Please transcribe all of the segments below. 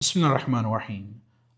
बिस्मिल्लाहिर्रहमानिर्रहीम।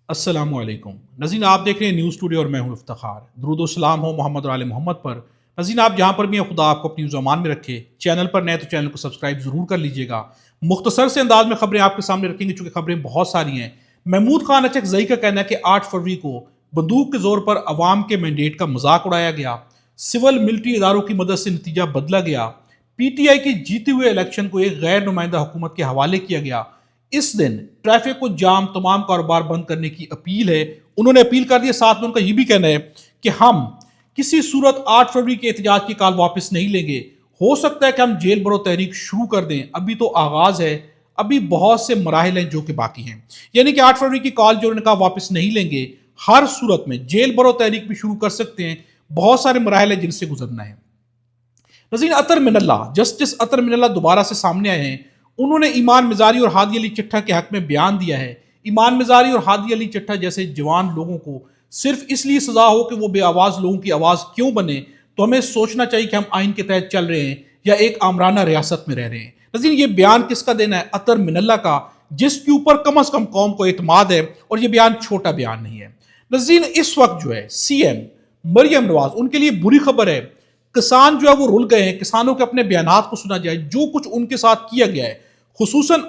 अस्सलाम वालेकुम। नज़ीर आप देख रहे हैं न्यूज़ टुडे और मैं हूं इफ्तिखार। दुरूद व सलाम हो मोहम्मद और आले मोहम्मद पर। नज़ीर आप जहां पर भी हैं खुदा आपको अपनी ज़ुबान में रखे। चैनल पर नए तो चैनल को सब्सक्राइब ज़रूर कर लीजिएगा। मुख्तसर से अंदाज में खबरें आपके सामने रखेंगे चूँकि खबरें बहुत सारी हैं। महमूद खान अचकज़ई का कहना है कि 8 फरवरी को बंदूक के जोर पर अवाम के मैंडेट का मजाक उड़ाया गया। सिविल मिलिट्री इदारों की मदद से नतीजा बदला गया। PTI के जीते हुए इलेक्शन को एक गैर नुमाइंदा हुकूमत के हवाले किया गया। इस दिन ट्रैफिक को जाम, तमाम कारोबार बंद करने की अपील है। उन्होंने अपील कर दी। साथ में उनका यह भी कहना है कि हम किसी सूरत 8 फरवरी के एहतजाज की कॉल वापस नहीं लेंगे। हो सकता है कि हम जेल भरो तहरीक शुरू कर दें, अभी तो आगाज है, अभी बहुत से मराहल हैं जो कि बाकी हैं। यानी कि 8 फरवरी की कॉल जो उन्होंने कहा वापस नहीं लेंगे। हर सूरत में जेल भरो तहरीक भी शुरू कर सकते हैं, बहुत सारे मराहल हैं जिनसे गुजरना है। नज़ीर अतर मिनल्ला, जस्टिस अतर मिनल्ला दोबारा से सामने आए हैं। उन्होंने ईमान मिजारी और हादी अली चट्टा के हक में बयान दिया है। ईमान मिजारी और हादी अली चट्टा जैसे जवान लोगों को सिर्फ इसलिए सजा हो कि वो बे आवाज लोगों की आवाज क्यों बने, तो हमें सोचना चाहिए कि हम आइन के तहत चल रहे हैं या एक आमराना रियासत में रह रहे हैं। नज़ीर ये बयान किसका देना है? अतर मिनल्ला का, जिसके ऊपर कम से कम कौम को एतमाद है, और ये बयान छोटा बयान नहीं है। नज़ीर इस वक्त जो है CM मरियम नवाज, उनके लिए बुरी खबर है। किसान जो है वो रुल गए हैं। किसानों के अपने बयानात को सुना जाए, जो कुछ उनके साथ किया गया है, खुसूसन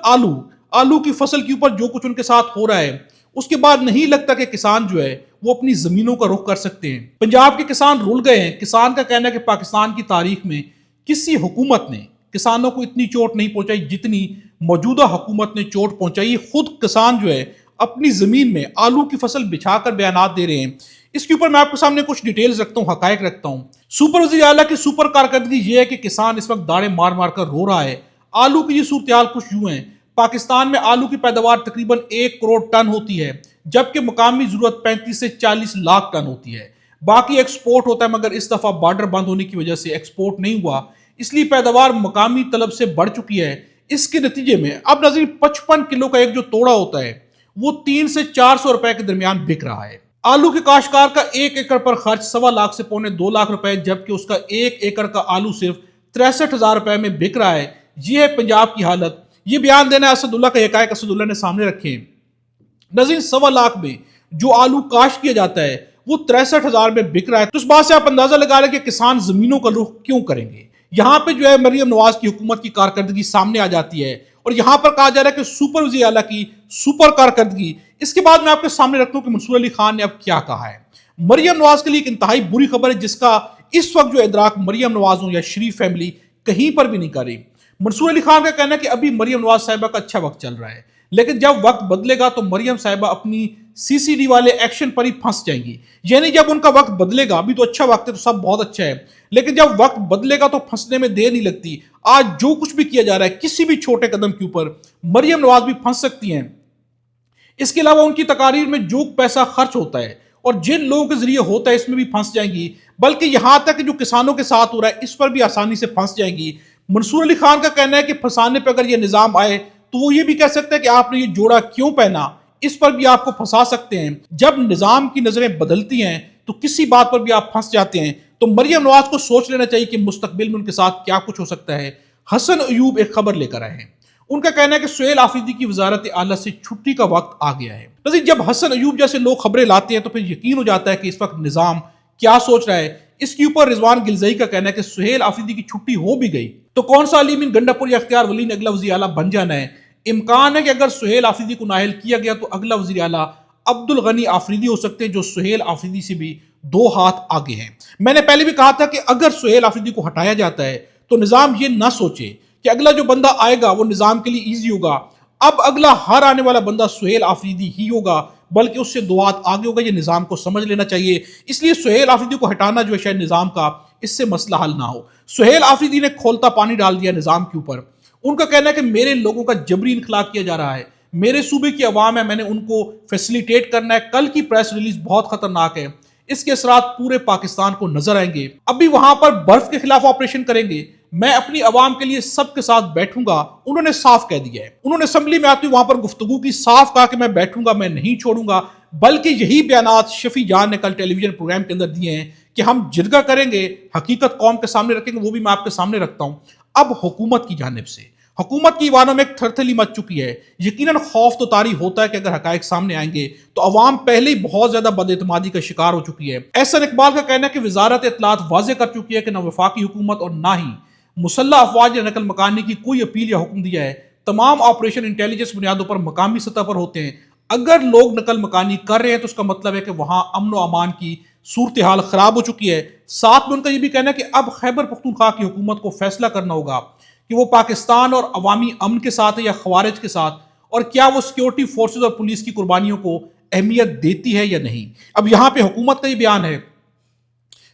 आलू की फसल के ऊपर जो कुछ उनके साथ हो रहा है, उसके बाद नहीं लगता कि किसान जो है वो अपनी जमीनों का रुख कर सकते हैं। पंजाब के किसान रुल गए हैं। किसान का कहना है कि पाकिस्तान की तारीख में किसी हुकूमत ने किसानों को इतनी चोट नहीं पहुंचाई जितनी मौजूदा हुकूमत ने चोट पहुंचाई। खुद किसान जो है अपनी जमीन में आलू की फसल बिछाकर बयानात दे रहे हैं। इसके ऊपर मैं आपके सामने कुछ डिटेल्स रखता हूँ, हकायक रखता हूँ। सुपर वज़ीर आला की सुपर कारकर्दगी ये है कि किसान इस वक्त दाड़े मार मार कर रो रहा है। आलू की ये सूरत कुछ यूं है। पाकिस्तान में आलू की पैदावार तकरीबन 1 करोड़ टन होती है, जबकि मुकामी जरूरत 35 से 40 लाख टन होती है। बाकी एक्सपोर्ट होता है, मगर इस दफा बॉर्डर बंद होने की वजह से एक्सपोर्ट नहीं हुआ, इसलिए पैदावार मुकामी तलब से बढ़ चुकी है। इसके नतीजे में अब नज़ीर 55 किलो का एक जो तोड़ा होता है वो 300 से 400 रुपए के दरमियान बिक रहा है। आलू के काश्तकार का 1 एकड़ पर खर्च 1.25 लाख से पौने 2 लाख रुपए, जबकि उसका 1 एकड़ का आलू सिर्फ 63,000 रुपए में बिक रहा है। ये है पंजाब की हालत। ये बयान देना असदुल्ला का हकायक असदुल्ला ने सामने रखे। नज़ीर 1.25 लाख में जो आलू काश्त किया जाता है वो 63,000 में बिक रहा है। तो इस बात से आप अंदाजा लगा लें कि किसान जमीनों का रुख क्यों करेंगे। यहां पे जो है मरियम नवाज की हुकूमत की कारकर्दगी सामने आ जाती है, और यहां पर कहा जा रहा है कि सुपर वज़ीर आला की सुपर कारकर्दगी। इसके बाद मैं आपके सामने रखता हूं कि मंसूर अली खान ने अब क्या कहा है। मरियम नवाज के लिए एक इंतहाई बुरी खबर है, जिसका इस वक्त जो इदराक मरियम नवाज हो या शरीफ फैमिली कहीं पर भी नहीं कर रही। मंसूर अली खान का कहना है कि अभी मरियम नवाज साहिबा का अच्छा वक्त चल रहा है, लेकिन जब वक्त बदलेगा तो मरियम साहिबा अपनी CCD वाले एक्शन पर ही फंस जाएंगी। यानी जब उनका वक्त बदलेगा, अभी तो अच्छा वक्त है तो सब बहुत अच्छा है, लेकिन जब वक्त बदलेगा तो फंसने में देर नहीं लगती। आज जो कुछ भी किया जा रहा है, किसी भी छोटे कदम के ऊपर मरियम नवाज भी फंस सकती हैं। इसके अलावा उनकी तकारीर में जो पैसा खर्च होता है और जिन लोगों के जरिए होता है, इसमें भी फंस जाएंगी। बल्कि यहां तक कि जो किसानों के साथ हो रहा है, इस पर भी आसानी से फंस जाएंगी। मंसूर अली खान का कहना है कि फंसाने पर अगर ये निजाम आए तो वो ये भी कह सकते हैं कि आपने ये जोड़ा क्यों पहना, इस पर भी आपको फंसा सकते हैं। जब निजाम की नजरें बदलती हैं तो किसी बात पर भी आप फंस जाते हैं। तो मरियम नवाज को सोच लेना चाहिए कि मुस्तकबिल में उनके साथ क्या कुछ हो सकता है। हसन अयूब एक खबर लेकर आए हैं। उनका कहना है कि सुहेल आफरीदी की वजारत आला से छुट्टी का वक्त आ गया है। नज़ीर जब हसन अयूब जैसे लोग खबरें लाते हैं तो फिर यकीन हो जाता है कि इस वक्त निजाम क्या सोच रहा है। इसके ऊपर रिजवान गिलजई का कहना है कि सुहेल आफरीदी की छुट्टी हो भी गई तो कौन सा अली मीन गंडापुर या अख्तियार वली ने अगला वज़ीर आला बन जाना है। इम्कान है कि अगर सुहेल आफरीदी को नाअहल किया गया तो अगला वज़ीर आला अब्दुल गनी आफरीदी हो सकते हैं, जो सुहेल आफरीदी से भी 2 हाथ आगे हैं। मैंने पहले भी कहा था कि अगर सुहेल आफरीदी को हटाया जाता है तो निजाम ये ना सोचे कि अगला जो बंदा आएगा वो निजाम के लिए ईजी होगा। अब अगला हर आने वाला बंदा सुहेल आफरीदी ही होगा, बल्कि उससे 2 हाथ आगे होगा। ये निजाम को समझ लेना चाहिए। इसलिए सुहेल आफरीदी को हटाना जो है शायद निजाम का इससे मसला हल ना हो। सुहेल आफरीदी ने खोलता पानी डाल दिया निजाम के ऊपर। उनका कहना है कि मेरे लोगों का जबरी इनखला किया जा रहा है, मेरे सूबे की आवाम है, मैंने उनको फैसिलिटेट करना है। कल की प्रेस रिलीज बहुत खतरनाक है, इसके असरात पूरे पाकिस्तान को नजर आएंगे। अभी वहां पर बर्फ के खिलाफ ऑपरेशन करेंगे, मैं अपनी आवाम के लिए सबके साथ बैठूंगा, उन्होंने साफ कह दिया है। उन्होंने असेंबली में आती वहां पर गुफ्तगू की, साफ कहा कि मैं बैठूंगा, मैं नहीं छोड़ूंगा। बल्कि यही बयानात शफी जान ने कल टेलीविजन प्रोग्राम के अंदर दिए हैं कि हम जिरगा करेंगे, हकीकत कौम के सामने रखेंगे। वो भी मैं आपके सामने रखता हूं। अब हुकूमत की जानिब से حکومت کی ایوانوں میں ایک تھرتھلی مچ چکی ہے۔ یقیناً خوف تو طاری ہوتا ہے کہ اگر حقائق سامنے آئیں گے تو عوام پہلے ہی بہت زیادہ بد اعتمادی کا شکار ہو چکی ہے۔ احسن اقبال کا کہنا ہے کہ وزارت اطلاعات واضح کر چکی ہے کہ نہ وفاقی حکومت اور نہ ہی مسلح افواج نے نقل مکانی کی کوئی اپیل یا حکم دیا ہے۔ تمام آپریشن انٹیلیجنس بنیادوں پر مقامی سطح پر ہوتے ہیں۔ اگر لوگ نقل مکانی کر رہے ہیں تو اس کا مطلب ہے کہ وہاں امن و امان کی صورتحال خراب ہو چکی ہے۔ ساتھ میں ان کا یہ بھی کہنا ہے کہ اب خیبر پختونخوا کی حکومت کو فیصلہ کرنا ہوگا کہ وہ پاکستان اور عوامی امن کے ساتھ ہے یا خوارج کے ساتھ، اور کیا وہ سیکیورٹی فورسز اور پولیس کی قربانیوں کو اہمیت دیتی ہے یا نہیں۔ اب یہاں پہ حکومت کا یہ بیان ہے۔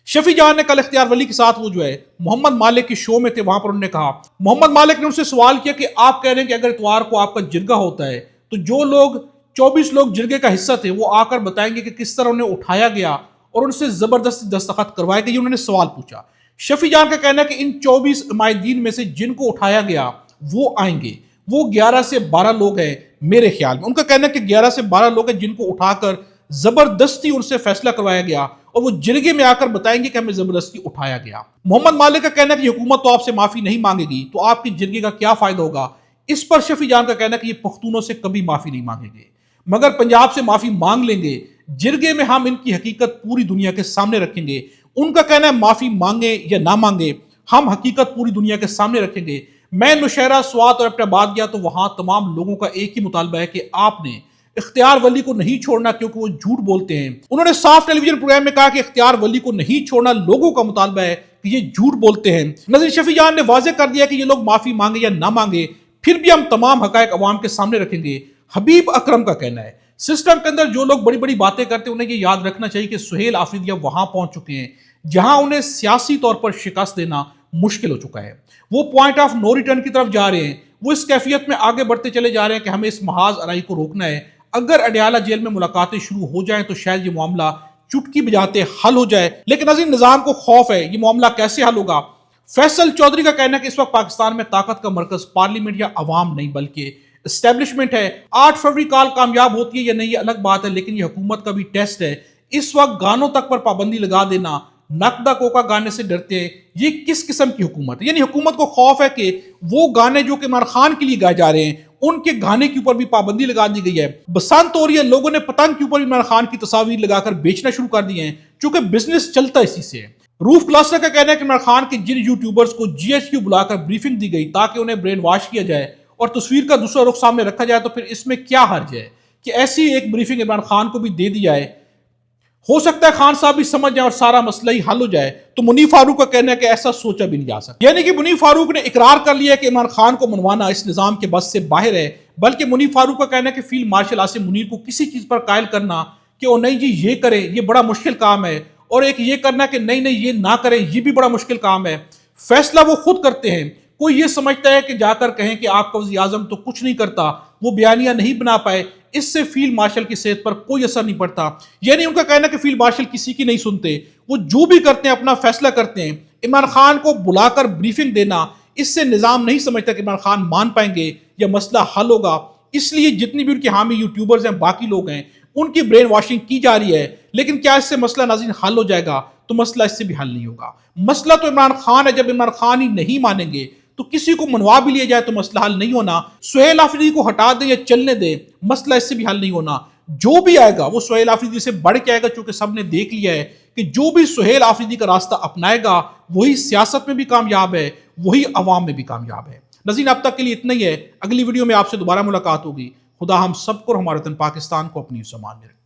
شفیع جان نے کل اختیار ولی کے ساتھ وہ جو ہے محمد مالک کے شو میں تھے، وہاں پر انہوں نے کہا، محمد مالک نے ان سے سوال کیا کہ آپ کہہ رہے ہیں کہ اگر اتوار کو آپ کا جرگہ ہوتا ہے تو جو لوگ 24 لوگ جرگے کا حصہ تھے وہ آ کر بتائیں گے کہ کس طرح انہیں اٹھایا گیا اور ان سے زبردستی دستخط کروائے گئے۔ انہوں نے سوال پوچھا۔ شفیع جان کا کہنا ہے کہ ان 24 عمائدین میں سے جن کو اٹھایا گیا وہ آئیں گے، وہ 11 سے 12 لوگ ہیں میرے خیال میں۔ ان کا کہنا ہے کہ 11 سے 12 لوگ ہیں جن کو اٹھا کر زبردستی ان سے فیصلہ کروایا گیا اور وہ جرگے میں آ کر بتائیں گے کہ ہمیں زبردستی اٹھایا گیا۔ محمد مالک کا کہنا ہے کہ حکومت تو آپ سے معافی نہیں مانگے گی تو آپ کی جرگے کا کیا فائدہ ہوگا۔ اس پر شفیع جان کا کہنا ہے کہ یہ پختونوں سے کبھی معافی نہیں مانگیں گے، مگر پنجاب سے معافی مانگ لیں گے۔ جرگے میں ہم ان کی حقیقت پوری دنیا کے سامنے رکھیں گے۔ ان کا کہنا ہے معافی مانگیں یا نہ مانگیں ہم حقیقت پوری دنیا کے سامنے رکھیں گے۔ میں نوشہرہ، سوات اور ایبٹ آباد گیا تو وہاں تمام لوگوں کا ایک ہی مطالبہ ہے کہ آپ نے اختیار ولی کو نہیں چھوڑنا کیونکہ وہ جھوٹ بولتے ہیں۔ انہوں نے صاف ٹیلی ویژن پروگرام میں کہا کہ اختیار ولی کو نہیں چھوڑنا لوگوں کا مطالبہ ہے کہ یہ جھوٹ بولتے ہیں۔ نذیر شفیع جان نے واضح کر دیا کہ یہ لوگ معافی مانگے یا نہ مانگے پھر بھی ہم تمام حقائق عوام کے سامنے رکھیں گے۔ حبیب اکرم کا کہنا ہے سسٹم کے اندر جو لوگ بڑی بڑی باتیں کرتے ہیں انہیں یہ یاد رکھنا چاہیے کہ سہیل آفریدی اب وہاں پہنچ چکے ہیں جہاں انہیں سیاسی طور پر شکست دینا مشکل ہو چکا ہے۔ وہ پوائنٹ آف نو ریٹرن کی طرف جا رہے ہیں۔ وہ اس کیفیت میں آگے بڑھتے چلے جا رہے ہیں کہ ہمیں اس محاذ ارائی کو روکنا ہے۔ اگر اڈیالہ جیل میں ملاقاتیں شروع ہو جائیں تو شاید یہ معاملہ چٹکی بجاتے حل ہو جائے، لیکن عظیم نظام کو خوف ہے یہ معاملہ کیسے حل ہوگا۔ فیصل چودھری کا کہنا ہے کہ اس وقت پاکستان میں طاقت کا مرکز پارلیمنٹ یا عوام نہیں بلکہ اسٹیبلشمنٹ ہے۔ 8 فروری کال کامیاب ہوتی ہے یا نہیں یہ الگ بات ہے، لیکن یہ حکومت کا بھی ٹیسٹ ہے۔ اس وقت گانوں تک پر پابندی لگا دینا، نقدہ کوکا گانے سے ڈرتے ہیں، یہ کس قسم کی حکومت ہے؟ یعنی حکومت کو خوف ہے کہ وہ گانے جو کہ عمران خان کے لیے گائے جا رہے ہیں ان کے گانے کے اوپر بھی پابندی لگا دی گئی ہے۔ بسنت ہو رہی ہے، لوگوں نے پتنگ کے اوپر عمران خان کی تصاویر لگا کر بیچنا شروع کر دی ہیں چونکہ بزنس چلتا اسی سے ہے۔ روف کلاسٹر کا کہنا ہے کہ عمران خان کے جن یوٹیوبرز کو جی ایچ کیو بلا کر بریفنگ دی گئی تاکہ انہیں برین واش کیا جائے اور تصویر کا دوسرا رخ سامنے رکھا جائے تو پھر اس میں کیا حرج ہے کہ ایسی ایک بریفنگ عمران خان کو بھی دے دی جائے۔ ہو سکتا ہے خان صاحب بھی سمجھ جائیں اور سارا مسئلہ ہی حل ہو جائے۔ تو منیف فاروق کا کہنا ہے کہ ایسا سوچا بھی نہیں جا سکتا، یعنی کہ منیف فاروق نے اقرار کر لیا کہ عمران خان کو منوانا اس نظام کے بس سے باہر ہے، بلکہ منیف فاروق کا کہنا ہے کہ فیلڈ مارشل عاصم منیر کو کسی چیز پر قائل کرنا کہ او نہیں جی یہ کریں یہ بڑا مشکل کام ہے، اور ایک یہ کرنا کہ نہیں نہیں یہ نہ کریں یہ بھی بڑا مشکل کام ہے۔ فیصلہ وہ خود کرتے ہیں۔ کوئی یہ سمجھتا ہے کہ جا کر کہیں کہ آپ کا وزیر اعظم تو کچھ نہیں کرتا، وہ بیانیہ نہیں بنا پائے، اس سے فیلڈ مارشل کی صحت پر کوئی اثر نہیں پڑتا۔ یعنی ان کا کہنا ہے کہ فیلڈ مارشل کسی کی نہیں سنتے، وہ جو بھی کرتے ہیں اپنا فیصلہ کرتے ہیں۔ عمران خان کو بلا کر بریفنگ دینا، اس سے نظام نہیں سمجھتا کہ عمران خان مان پائیں گے یا مسئلہ حل ہوگا۔ اس لیے جتنی بھی ان کے حامی یوٹیوبرز ہیں، باقی لوگ ہیں، ان کی برین واشنگ کی جا رہی ہے۔ لیکن کیا اس سے مسئلہ ناظرین حل ہو جائے گا؟ تو مسئلہ اس سے بھی حل نہیں ہوگا۔ مسئلہ تو عمران خان ہے، جب عمران خان ہی نہیں مانیں گے تو کسی کو منوا بھی لیا جائے تو مسئلہ حل نہیں ہونا۔ سہیل آفریدی کو ہٹا دیں یا چلنے دیں، مسئلہ اس سے بھی حل نہیں ہونا۔ جو بھی آئے گا وہ سہیل آفریدی سے بڑھ کے آئے گا، چونکہ سب نے دیکھ لیا ہے کہ جو بھی سہیل آفریدی کا راستہ اپنائے گا وہی سیاست میں بھی کامیاب ہے، وہی عوام میں بھی کامیاب ہے۔ ناظرین اب تک کے لیے اتنا ہی ہے، اگلی ویڈیو میں آپ سے دوبارہ ملاقات ہوگی۔ خدا ہم سب کو اور ہمارے وطن پاکستان کو اپنی امان میں رکھے۔